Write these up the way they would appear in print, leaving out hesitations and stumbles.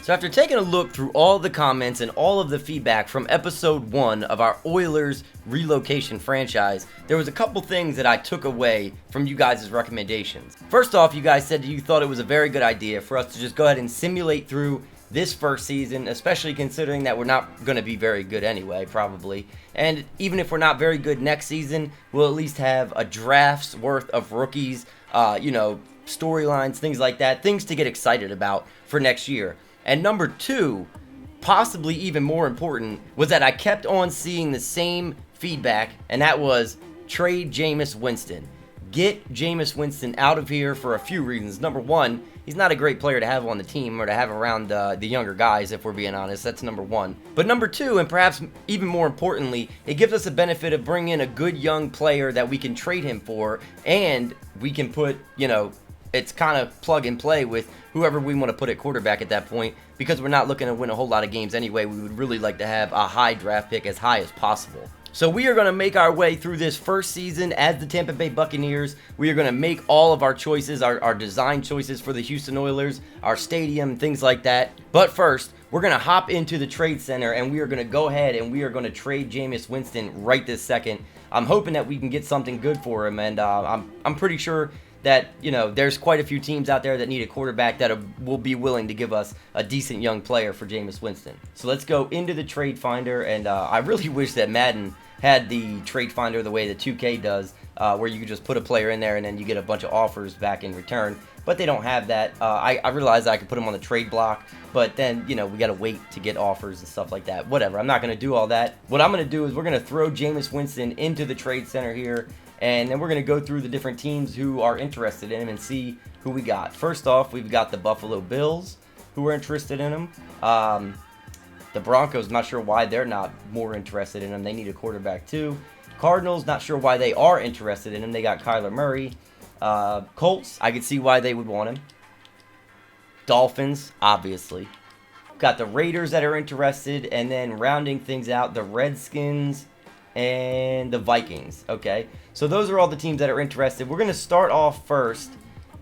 So after taking a look through all the comments and all of the feedback from episode 1 of our Oilers Relocation franchise, there was a couple things that I took away from you guys' recommendations. First off, you guys said that you thought it was a very good idea for us to just go ahead and simulate through this first season, especially considering that we're not going to be very good anyway, probably. And even if we're not very good next season, we'll at least have a draft's worth of rookies, storylines, things like that, things to get excited about for next year. And number 2, possibly even more important, was that I kept on seeing the same feedback, and that was trade Jameis Winston. Get Jameis Winston out of here for a few reasons. Number 1, he's not a great player to have on the team or to have around the younger guys, if we're being honest. That's number 1. But number 2, and perhaps even more importantly, it gives us a benefit of bringing in a good young player that we can trade him for, and we can put, it's kind of plug and play with whoever we want to put at quarterback at that point, because we're not looking to win a whole lot of games anyway. We would really like to have a high draft pick, as high as possible. So we are going to make our way through this first season as the Tampa Bay Buccaneers. We are going to make all of our choices, our design choices for the Houston Oilers, our stadium, things like that. But first, we're going to hop into the trade center, and we are going to go ahead and we are going to trade Jameis Winston right this second. I'm hoping that we can get something good for him, and I'm pretty sure that, there's quite a few teams out there that need a quarterback that will be willing to give us a decent young player for Jameis Winston. So let's go into the trade finder, and I really wish that Madden had the trade finder the way that 2K does, where you can just put a player in there and then you get a bunch of offers back in return. But they don't have that. I realized I could put them on the trade block, but then, we got to wait to get offers and stuff like that. Whatever, I'm not going to do all that. What I'm going to do is we're going to throw Jameis Winston into the trade center here, and then we're going to go through the different teams who are interested in him and see who we got. First off, we've got the Buffalo Bills who are interested in him. The Broncos, not sure why they're not more interested in him. They need a quarterback too. Cardinals, not sure why they are interested in him. They got Kyler Murray. Colts, I could see why they would want him. Dolphins, obviously. Got the Raiders that are interested, and then rounding things out, the Redskins and the Vikings. Okay, so those are all the teams that are interested. We're going to start off first.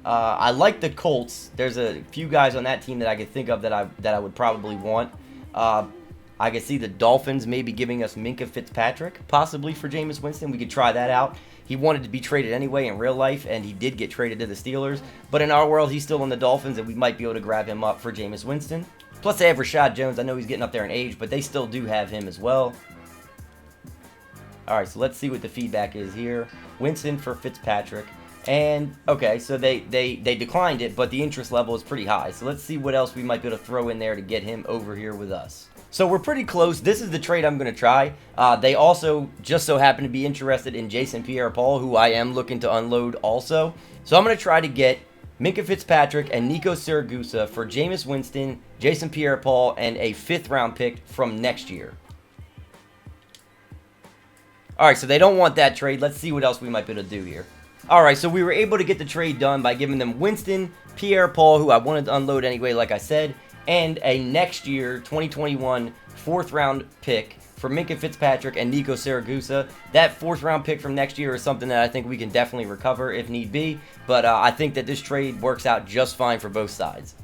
I like the Colts. There's a few guys on that team that I could think of that I would probably want. I could see the Dolphins maybe giving us Minkah Fitzpatrick, possibly for Jameis Winston. We could try that out. He wanted to be traded anyway in real life, and he did get traded to the Steelers. But in our world, he's still on the Dolphins, and we might be able to grab him up for Jameis Winston. Plus, they have Rashad Jones. I know he's getting up there in age, but they still do have him as well. All right, so let's see what the feedback is here. Winston for Fitzpatrick. And, okay, so they declined it, but the interest level is pretty high. So let's see what else we might be able to throw in there to get him over here with us. So we're pretty close. This is the trade I'm going to try. They also just so happen to be interested in Jason Pierre-Paul, who I am looking to unload also. So I'm going to try to get Minkah Fitzpatrick and Nico Siragusa for Jameis Winston, Jason Pierre-Paul, and a 5th-round pick from next year. All right, so they don't want that trade. Let's see what else we might be able to do here. All right, so we were able to get the trade done by giving them Winston, Pierre-Paul, who I wanted to unload anyway, like I said, and a next year, 2021, 4th-round pick for Minkah Fitzpatrick and Nico Siragusa. That 4th-round pick from next year is something that I think we can definitely recover if need be, but I think that this trade works out just fine for both sides.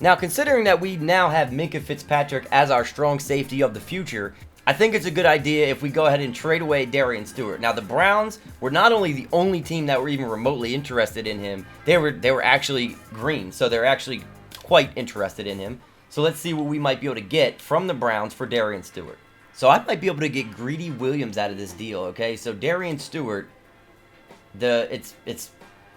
Now, considering that we now have Minkah Fitzpatrick as our strong safety of the future, I think it's a good idea if we go ahead and trade away Darian Stewart. Now, the Browns were not only the only team that were even remotely interested in him, they were actually green, so they're actually quite interested in him. So let's see what we might be able to get from the Browns for Darian Stewart. So I might be able to get Greedy Williams out of this deal, okay? So Darian Stewart, it's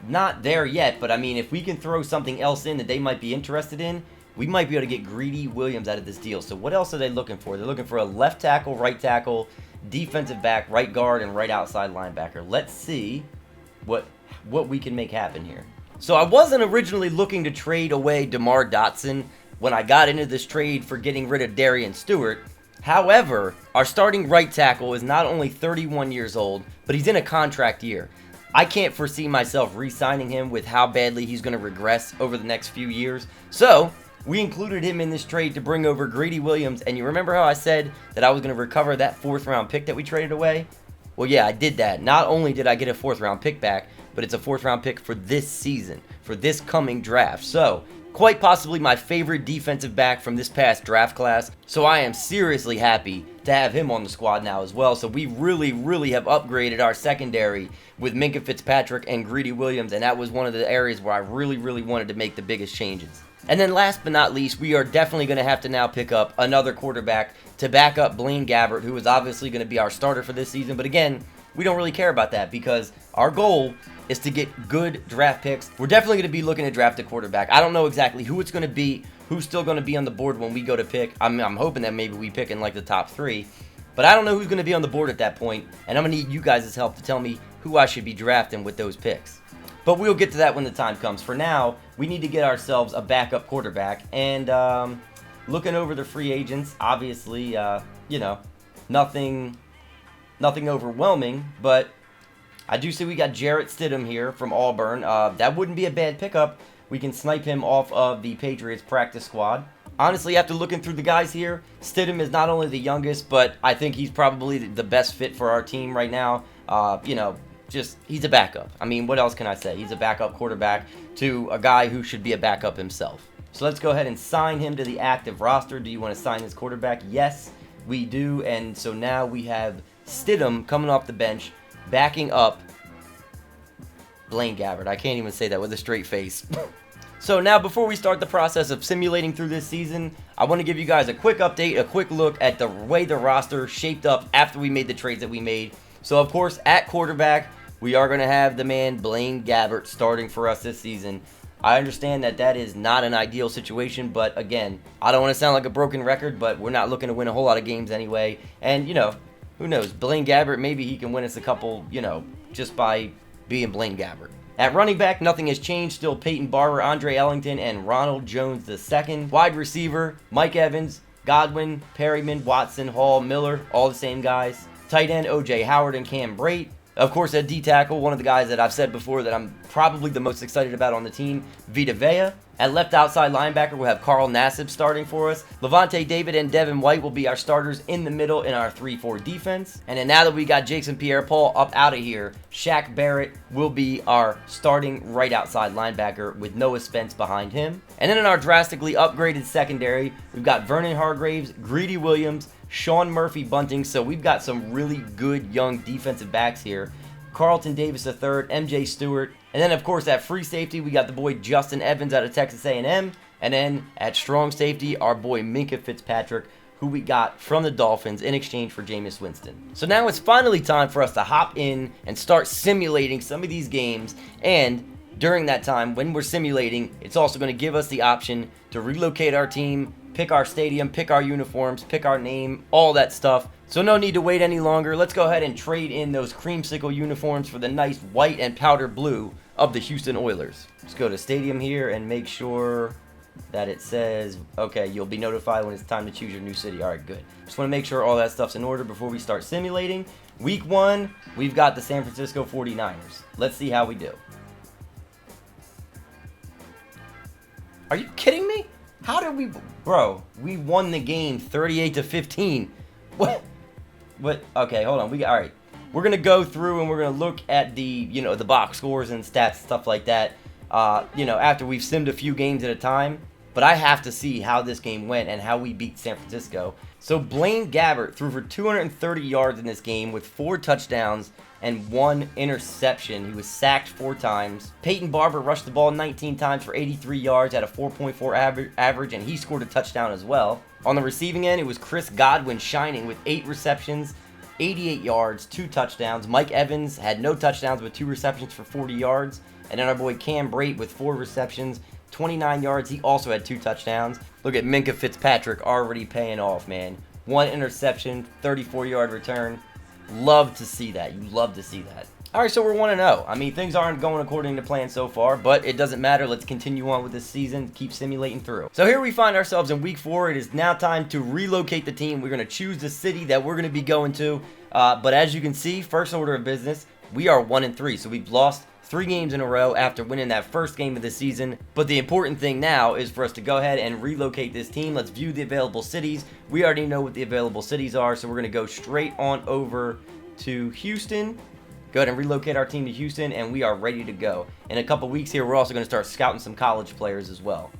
not there yet, but I mean, if we can throw something else in that they might be interested in, we might be able to get Greedy Williams out of this deal. So what else are they looking for? They're looking for a left tackle, right tackle, defensive back, right guard, and right outside linebacker. Let's see what we can make happen here. So I wasn't originally looking to trade away DeMar Dotson when I got into this trade for getting rid of Darian Stewart. However, our starting right tackle is not only 31 years old, but he's in a contract year. I can't foresee myself re-signing him with how badly he's going to regress over the next few years. So we included him in this trade to bring over Greedy Williams. And you remember how I said that I was going to recover that 4th-round pick that we traded away? Well, yeah, I did that. Not only did I get a 4th-round pick back, but it's a 4th-round pick for this season, for this coming draft. So quite possibly my favorite defensive back from this past draft class. So I am seriously happy to have him on the squad now as well. So we really have upgraded our secondary with Minkah Fitzpatrick and Greedy Williams, and that was one of the areas where I really wanted to make the biggest changes. And then last but not least, we are definitely going to have to now pick up another quarterback to back up Blaine Gabbert, who is obviously going to be our starter for this season. But again, we don't really care about that because our goal is to get good draft picks. We're definitely going to be looking to draft a quarterback. I don't know exactly who it's going to be, who's still going to be on the board when we go to pick. I'm hoping that maybe we pick in like the top 3. But I don't know who's going to be on the board at that point, and I'm going to need you guys' help to tell me who I should be drafting with those picks. But we'll get to that when the time comes. For now, we need to get ourselves a backup quarterback. And looking over the free agents, obviously, nothing overwhelming. But I do see we got Jarrett Stidham here from Auburn. That wouldn't be a bad pickup. We can snipe him off of the Patriots practice squad. Honestly, after looking through the guys here, Stidham is not only the youngest, but I think he's probably the best fit for our team right now. He's a backup. I mean, what else can I say? He's a backup quarterback to a guy who should be a backup himself. So let's go ahead and sign him to the active roster. Do you want to sign this quarterback? Yes, we do. And so now we have Stidham coming off the bench, backing up Blaine Gabbert. I can't even say that with a straight face. So now before we start the process of simulating through this season, I want to give you guys a quick update, a quick look at the way the roster shaped up after we made the trades that we made. So of course, at quarterback, we are going to have the man Blaine Gabbert starting for us this season. I understand that is not an ideal situation, but again, I don't want to sound like a broken record, but we're not looking to win a whole lot of games anyway. And, who knows? Blaine Gabbert, maybe he can win us a couple, just by being Blaine Gabbert. At running back, nothing has changed. Still Peyton Barber, Andre Ellington, and Ronald Jones II. Wide receiver, Mike Evans, Godwin, Perryman, Watson, Hall, Miller, all the same guys. Tight end, O.J. Howard and Cam Brate. Of course, at D-tackle, one of the guys that I've said before that I'm probably the most excited about on the team, Vita Vea. At left outside linebacker, we'll have Carl Nassib starting for us. Levante David and Devin White will be our starters in the middle in our 3-4 defense. And then now that we got Jason Pierre-Paul up out of here, Shaq Barrett will be our starting right outside linebacker with Noah Spence behind him. And then in our drastically upgraded secondary, we've got Vernon Hargraves, Greedy Williams, Sean Murphy Bunting. So we've got some really good young defensive backs here. Carlton Davis III, MJ Stewart. And then, of course, at free safety, we got the boy Justin Evans out of Texas A&M. And then at strong safety, our boy Minkah Fitzpatrick, who we got from the Dolphins in exchange for Jameis Winston. So now it's finally time for us to hop in and start simulating some of these games. And during that time, when we're simulating, it's also going to give us the option to relocate our team, pick our stadium, pick our uniforms, pick our name, all that stuff. So no need to wait any longer. Let's go ahead and trade in those creamsicle uniforms for the nice white and powder blue of the Houston Oilers. Let's go to stadium here and make sure that it says, okay, you'll be notified when it's time to choose your new city. All right, good. Just want to make sure all that stuff's in order before we start simulating. Week 1, we've got the San Francisco 49ers. Let's see how we do. Are you kidding me? How did we... Bro, we won the game 38-15. What? Okay, hold on. All right. We're going to go through and we're going to look at the, the box scores and stats, stuff like that, after we've simmed a few games at a time. But I have to see how this game went and how we beat San Francisco. So Blaine Gabbert threw for 230 yards in this game with 4 touchdowns and 1 interception. He was sacked 4 times. Peyton Barber rushed the ball 19 times for 83 yards at a 4.4 average, and he scored a touchdown as well. On the receiving end, it was Chris Godwin shining with 8 receptions, 88 yards, 2 touchdowns. Mike Evans had no touchdowns but 2 receptions for 40 yards. And then our boy Cam Brate with 4 receptions, 29 yards. He also had 2 touchdowns. Look at Minkah Fitzpatrick already paying off, man. 1 interception, 34-yard return. Love to see that. You love to see that. All right, so we're 1-0. I mean, things aren't going according to plan so far, but it doesn't matter. Let's continue on with this season. Keep simulating through. So here we find ourselves in week 4. It is now time to relocate the team. We're going to choose the city that we're going to be going to. But as you can see, first order of business, we are 1-3. So we've lost 3 games in a row after winning that first game of the season. But the important thing now is for us to go ahead and relocate this team. Let's view the available cities. We already know what the available cities are, so we're going to go straight on over to Houston. Go ahead and relocate our team to Houston, and we are ready to go. In a couple weeks here, we're also going to start scouting some college players as well.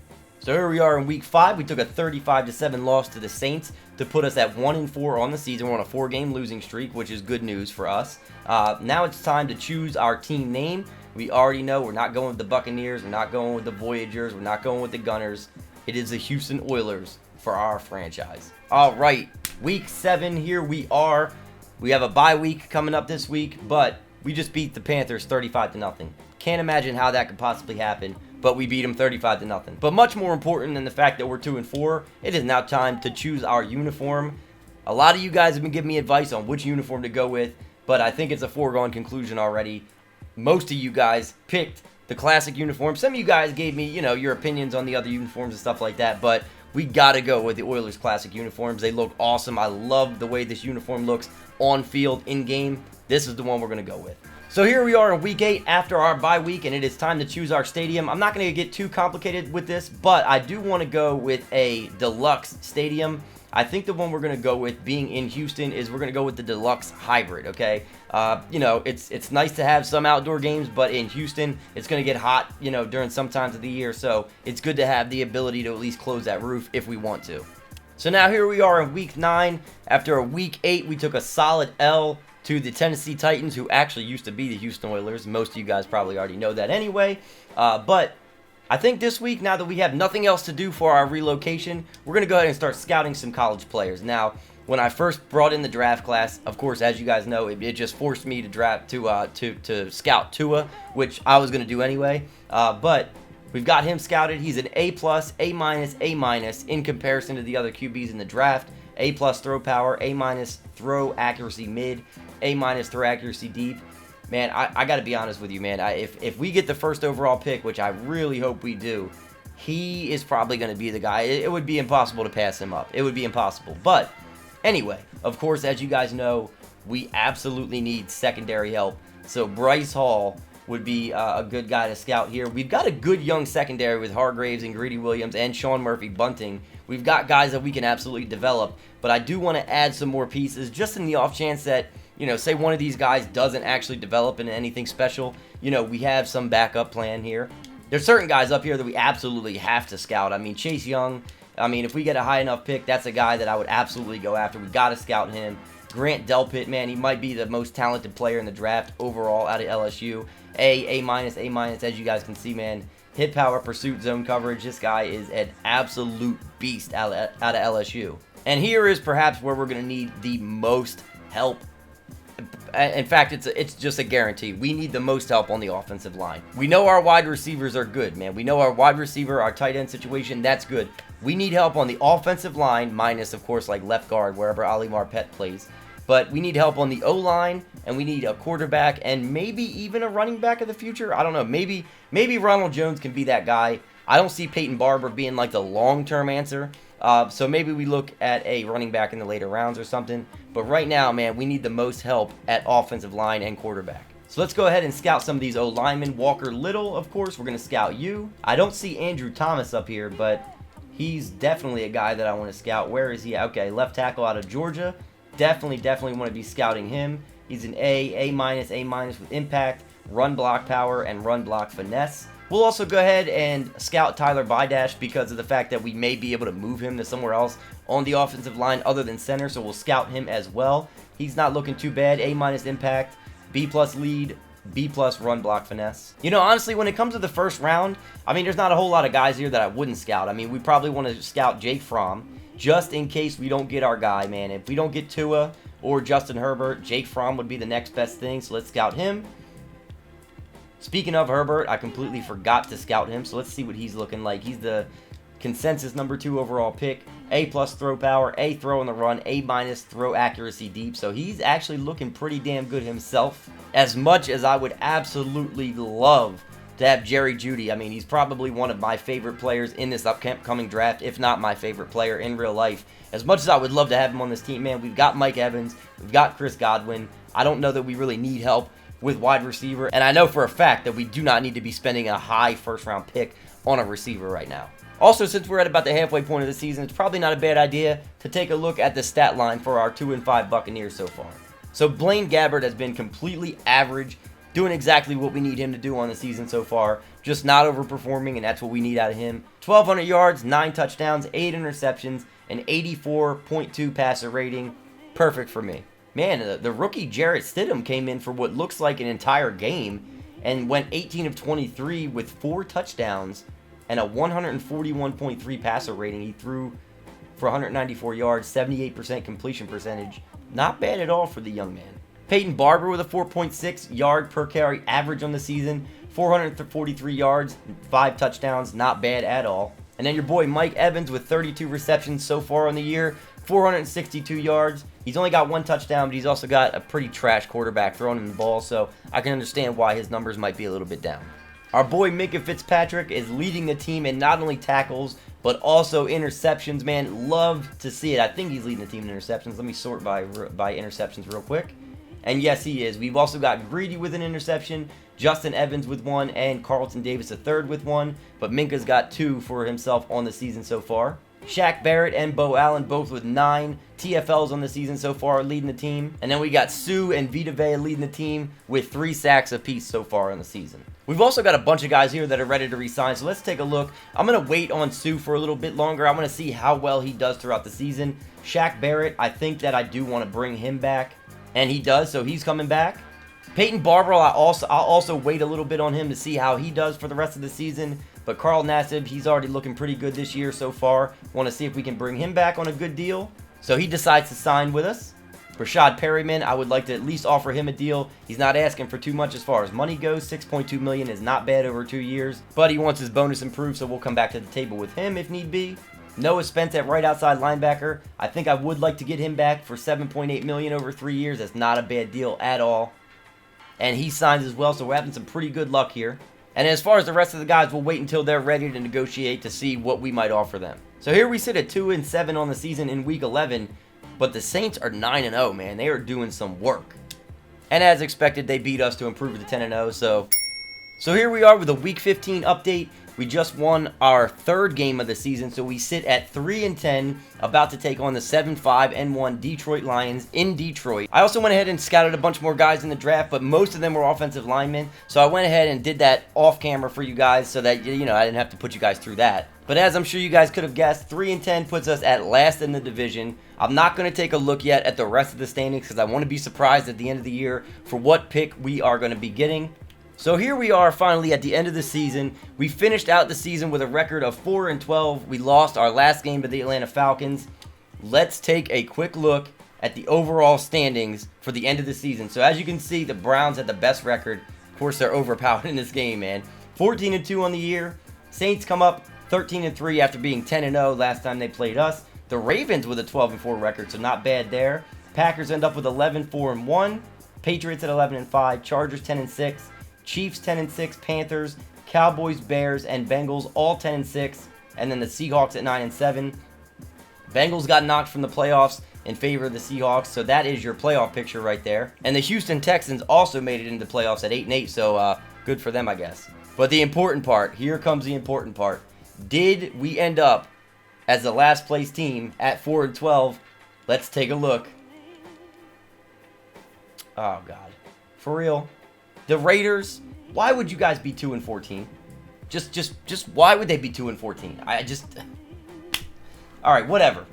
So here we are in week 5. We took a 35-7 loss to the Saints to put us at 1-4 on the season. We're on a 4-game losing streak, which is good news for us. Now it's time to choose our team name. We already know we're not going with the Buccaneers. We're not going with the Voyagers. We're not going with the Gunners. It is the Houston Oilers for our franchise. All right, week 7, here we are. We have a bye week coming up this week, but we just beat the Panthers 35-0. Can't imagine how that could possibly happen, but we beat them 35-0. But much more important than the fact that we're 2-4, it is now time to choose our uniform. A lot of you guys have been giving me advice on which uniform to go with, but I think it's a foregone conclusion already. Most of you guys picked the classic uniform. Some of you guys gave me, your opinions on the other uniforms and stuff like that, but we got to go with the Oilers classic uniforms. They look awesome. I love the way this uniform looks on field, in game. This is the one we're going to go with. So here we are in week 8 after our bye week, and it is time to choose our stadium. I'm not going to get too complicated with this, but I do want to go with a deluxe stadium. I think the one we're going to go with, being in Houston, is we're going to go with the deluxe hybrid, okay? It's nice to have some outdoor games, but in Houston, it's going to get hot, during some times of the year, so it's good to have the ability to at least close that roof if we want to. So now here we are in week 9. After a week 8, we took a solid L to the Tennessee Titans, who actually used to be the Houston Oilers. Most of you guys probably already know that anyway, but I think this week, now that we have nothing else to do for our relocation, we're going to go ahead and start scouting some college players. Now, when I first brought in the draft class, of course, as you guys know, it just forced me to draft to scout Tua, which I was going to do anyway. But we've got him scouted. He's an A+, A-, A- in comparison to the other QBs in the draft. A+ throw power, A- throw accuracy mid, A- throw accuracy deep. Man, I got to be honest with you, man. If we get the first overall pick, which I really hope we do, he is probably going to be the guy. It would be impossible to pass him up. It would be impossible. But anyway, of course, as you guys know, we absolutely need secondary help. So Bryce Hall would be a good guy to scout here. We've got a good young secondary with Hargraves and Greedy Williams and Sean Murphy Bunting. We've got guys that we can absolutely develop, but I do want to add some more pieces just in the off chance that, say one of these guys doesn't actually develop into anything special. We have some backup plan here. There's certain guys up here that we absolutely have to scout. I mean, Chase Young, if we get a high enough pick, that's a guy that I would absolutely go after. We got to scout him. Grant Delpit, man, he might be the most talented player in the draft overall out of LSU. A-, A-, as you guys can see, man. Hit power, pursuit, zone coverage. This guy is an absolute beast out of LSU. And here is perhaps where we're going to need the most help. In fact, it's just a guarantee. We need the most help on the offensive line. We know our wide receivers are good, man. We know our wide receiver, our tight end situation, that's good. We need help on the offensive line, minus, of course, like left guard, wherever Ali Marpet plays. But we need help on the O-line, and we need a quarterback, and maybe even a running back of the future. I don't know. Maybe Ronald Jones can be that guy. I don't see Peyton Barber being like the long-term answer. So maybe we look at a running back in the later rounds or something. But right now, man, we need the most help at offensive line and quarterback. So let's go ahead and scout some of these O-linemen. Walker Little, of course, we're going to scout you. I don't see Andrew Thomas up here, but he's definitely a guy that I want to scout. Where is he? Okay, left tackle out of Georgia. Definitely want to be scouting him. He's an A- with impact, run block power, and run block finesse. We'll also go ahead and scout Tyler Bidash because of the fact that we may be able to move him to somewhere else on the offensive line other than center, so we'll scout him as well. He's not looking too bad. A- impact, B+ lead, B+ run block finesse. Honestly, when it comes to the first round, there's not a whole lot of guys here that I wouldn't scout. We probably want to scout Jake Fromm just in case we don't get our guy, man. If we don't get Tua or Justin Herbert, Jake Fromm would be the next best thing, so let's scout him. Speaking of Herbert, I completely forgot to scout him, so let's see what he's looking like. He's the consensus number 2 overall pick. A+ throw power, A throw in the run, A- throw accuracy deep, so he's actually looking pretty damn good himself. As much as I would absolutely love to have Jerry Jeudy, he's probably one of my favorite players in this upcoming draft, if not my favorite player in real life. As much as I would love to have him on this team, man, we've got Mike Evans, we've got Chris Godwin. I don't know that we really need help with wide receiver, and I know for a fact that we do not need to be spending a high first-round pick on a receiver right now. Also, since we're at about the halfway point of the season, it's probably not a bad idea to take a look at the stat line for our 2-5 Buccaneers so far. So Blaine Gabbert has been completely average doing exactly what we need him to do on the season so far, just not overperforming, and that's what we need out of him. 1,200 yards, 9 touchdowns, 8 interceptions, an 84.2 passer rating. Perfect for me. Man, the rookie Jarrett Stidham came in for what looks like an entire game and went 18 of 23 with 4 touchdowns and a 141.3 passer rating. He threw for 194 yards, 78% completion percentage. Not bad at all for the young man. Peyton Barber with a 4.6 yard per carry average on the season, 443 yards, 5 touchdowns, not bad at all. And then your boy Mike Evans with 32 receptions so far on the year, 462 yards. He's only got 1 touchdown, but he's also got a pretty trash quarterback throwing him the ball, so I can understand why his numbers might be a little bit down. Our boy Minkah Fitzpatrick is leading the team in not only tackles, but also interceptions, man. Love to see it. I think he's leading the team in interceptions. Let me sort by interceptions real quick. And yes, he is. We've also got Greedy with an interception, Justin Evans with 1, and Carlton Davis III with 1. But Minkah's got 2 for himself on the season so far. Shaq Barrett and Bo Allen both with 9 TFLs on the season so far, leading the team. And then we got Sue and Vita Vea leading the team with 3 sacks apiece so far on the season. We've also got a bunch of guys here that are ready to resign, so let's take a look. I'm going to wait on Sue for a little bit longer. I want to see how well he does throughout the season. Shaq Barrett, I think that I do want to bring him back, and he does, so he's coming back. Peyton Barber, I'll also wait a little bit on him to see how he does for the rest of the season. But Carl Nassib, he's already looking pretty good this year so far. Want to see if we can bring him back on a good deal. So he decides to sign with us. Rashad Perryman, I would like to at least offer him a deal. He's not asking for too much as far as money goes. $6.2 million is not bad over 2 years. But he wants his bonus improved, so we'll come back to the table with him if need be. Noah Spence at right outside linebacker. I think I would like to get him back for $7.8 million over 3 years. That's not a bad deal at all. And he signs as well, so we're having some pretty good luck here. And as far as the rest of the guys, we'll wait until they're ready to negotiate to see what we might offer them. So here we sit at 2-7 on the season in Week 11, but the Saints are 9-0, man. They are doing some work. And as expected, they beat us to improve to 10-0, so here we are with a Week 15 update. We just won our 3rd game of the season, so we sit at 3-10, about to take on the 7-5-1 Detroit Lions in Detroit. I also went ahead and scouted a bunch more guys in the draft, but most of them were offensive linemen, so I went ahead and did that off camera for you guys so that, you know, I didn't have to put you guys through that. But as I'm sure you guys could have guessed, 3-10 puts us at last in the division. I'm not going to take a look yet at the rest of the standings because I want to be surprised at the end of the year for what pick we are going to be getting. So here we are finally at the end of the season. We finished out the season with a record of 4-12. We lost our last game to the Atlanta Falcons. Let's take a quick look at the overall standings for the end of the season. So as you can see, the Browns had the best record. Of course, they're overpowered in this game, man. 14-2 on the year. Saints come up 13-3 after being 10-0 last time they played us. The Ravens with a 12-4 record, so not bad there. Packers end up with 11-4-1. Patriots at 11-5. Chargers 10-6. Chiefs 10-6, Panthers, Cowboys, Bears, and Bengals all 10-6, and then the Seahawks at 9-7. Bengals got knocked from the playoffs in favor of the Seahawks, so that is your playoff picture right there. And the Houston Texans also made it into the playoffs at 8-8, so good for them, I guess. But the important part, here comes the important part. Did we end up as the last place team at 4-12? Let's take a look. Oh, God. For real. The Raiders, why would you guys be 2-14? Just why would they be 2-14? All right, whatever.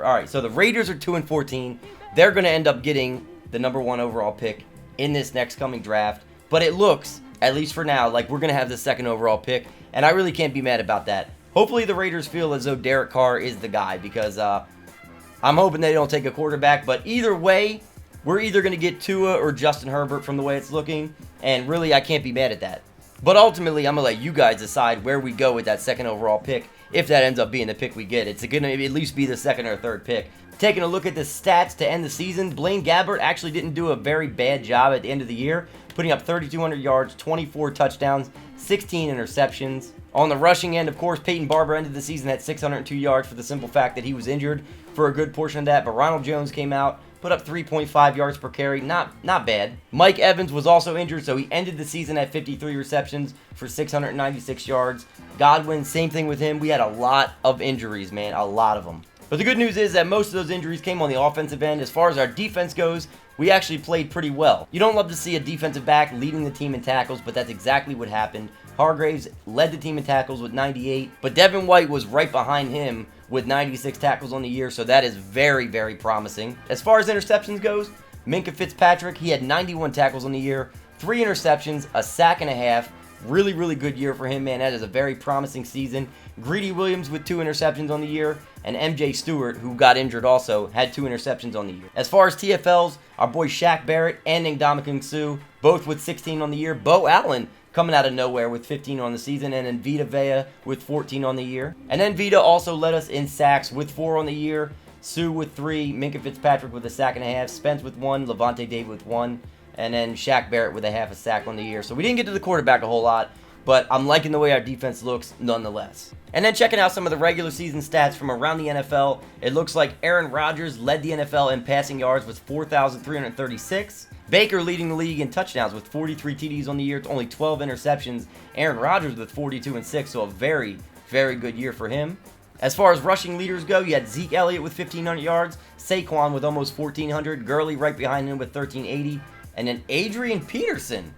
All right, so the Raiders are 2-14. They're going to end up getting the #1 overall pick in this next coming draft. But it looks, at least for now, like we're going to have the 2nd overall pick, and I really can't be mad about that. Hopefully the Raiders feel as though Derek Carr is the guy because I'm hoping they don't take a quarterback. But either way, we're either going to get Tua or Justin Herbert from the way it's looking. And really, I can't be mad at that. But ultimately, I'm going to let you guys decide where we go with that 2nd overall pick. If that ends up being the pick we get, it's going to at least be the 2nd or 3rd pick. Taking a look at the stats to end the season, Blaine Gabbert actually didn't do a very bad job at the end of the year, putting up 3,200 yards, 24 touchdowns, 16 interceptions. On the rushing end, of course, Peyton Barber ended the season at 602 yards for the simple fact that he was injured for a good portion of that. But Ronald Jones came out, put up 3.5 yards per carry. Not bad. Mike Evans was also injured, so he ended the season at 53 receptions for 696 yards. Godwin, same thing with him. We had a lot of injuries, man. A lot of them. But the good news is that most of those injuries came on the offensive end. As far as our defense goes, we actually played pretty well. You don't love to see a defensive back leading the team in tackles, but that's exactly what happened. Hargraves led the team in tackles with 98, but Devin White was right behind him with 96 tackles on the year, so that is very, very promising. As far as interceptions goes, Minkah Fitzpatrick, he had 91 tackles on the year, 3 interceptions, a sack and a half. Really, really good year for him, man. That is a very promising season. Greedy Williams with 2 interceptions on the year, and MJ Stewart, who got injured also, had 2 interceptions on the year. As far as TFLs, our boy Shaq Barrett and Ndamukong Suh, both with 16 on the year. Bo Allen coming out of nowhere with 15 on the season, and then Vita Vea with 14 on the year. And then Vita also led us in sacks with 4 on the year, Suh with 3, Minkah Fitzpatrick with a sack and a half, Spence with 1, Levante David with 1, and then Shaq Barrett with a half a sack on the year. So we didn't get to the quarterback a whole lot, but I'm liking the way our defense looks nonetheless. And then checking out some of the regular season stats from around the NFL, it looks like Aaron Rodgers led the NFL in passing yards with 4,336. Baker leading the league in touchdowns with 43 TDs on the year to only 12 interceptions. Aaron Rodgers with 42 and 6, so a very, very good year for him. As far as rushing leaders go, you had Zeke Elliott with 1,500 yards, Saquon with almost 1,400, Gurley right behind him with 1,380, and then Adrian Peterson,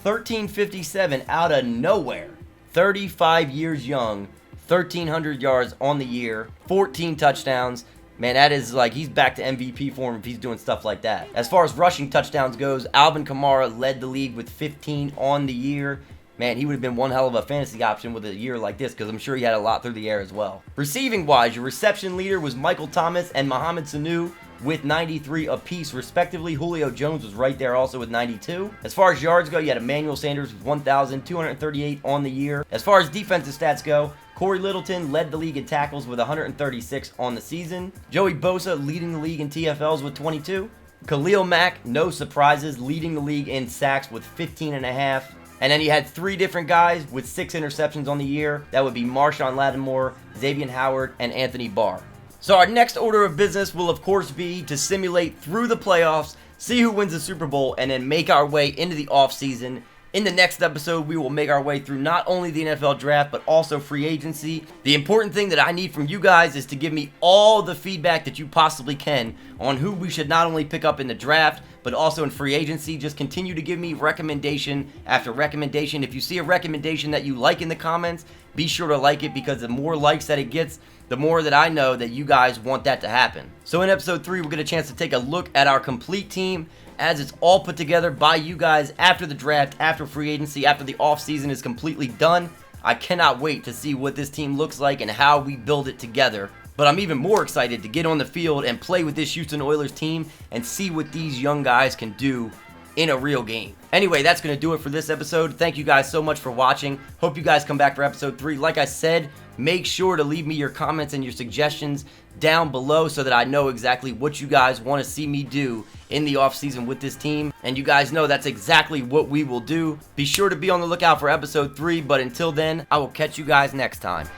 1,357 out of nowhere. 35 years young, 1,300 yards on the year, 14 touchdowns. Man, that is like, he's back to MVP form if he's doing stuff like that. As far as rushing touchdowns goes, Alvin Kamara led the league with 15 on the year. Man, he would have been one hell of a fantasy option with a year like this because I'm sure he had a lot through the air as well. Receiving-wise, your reception leader was Michael Thomas and Mohamed Sanu with 93 apiece, respectively. Julio Jones was right there also with 92. As far as yards go, you had Emmanuel Sanders with 1,238 on the year. As far as defensive stats go, Corey Littleton led the league in tackles with 136 on the season. Joey Bosa leading the league in TFLs with 22. Khalil Mack, no surprises, leading the league in sacks with 15 and a half. And then you had 3 different guys with 6 interceptions on the year. That would be Marshawn Lattimore, Xavier Howard, and Anthony Barr. So our next order of business will of course be to simulate through the playoffs, see who wins the Super Bowl, and then make our way into the offseason. In the next episode, we will make our way through not only the NFL draft, but also free agency. The important thing that I need from you guys is to give me all the feedback that you possibly can on who we should not only pick up in the draft, but also in free agency. Just continue to give me recommendation after recommendation. If you see a recommendation that you like in the comments, be sure to like it, because the more likes that it gets, the more that I know that you guys want that to happen. So in episode 3, we'll get a chance to take a look at our complete team as it's all put together by you guys after the draft, after free agency, after the offseason is completely done. I cannot wait to see what this team looks like and how we build it together. But I'm even more excited to get on the field and play with this Houston Oilers team and see what these young guys can do in a real game. Anyway, that's going to do it for this episode. Thank you guys so much for watching. Hope you guys come back for episode 3. Like I said, make sure to leave me your comments and your suggestions down below so that I know exactly what you guys want to see me do in the offseason with this team. And you guys know that's exactly what we will do. Be sure to be on the lookout for episode 3, but until then, I will catch you guys next time.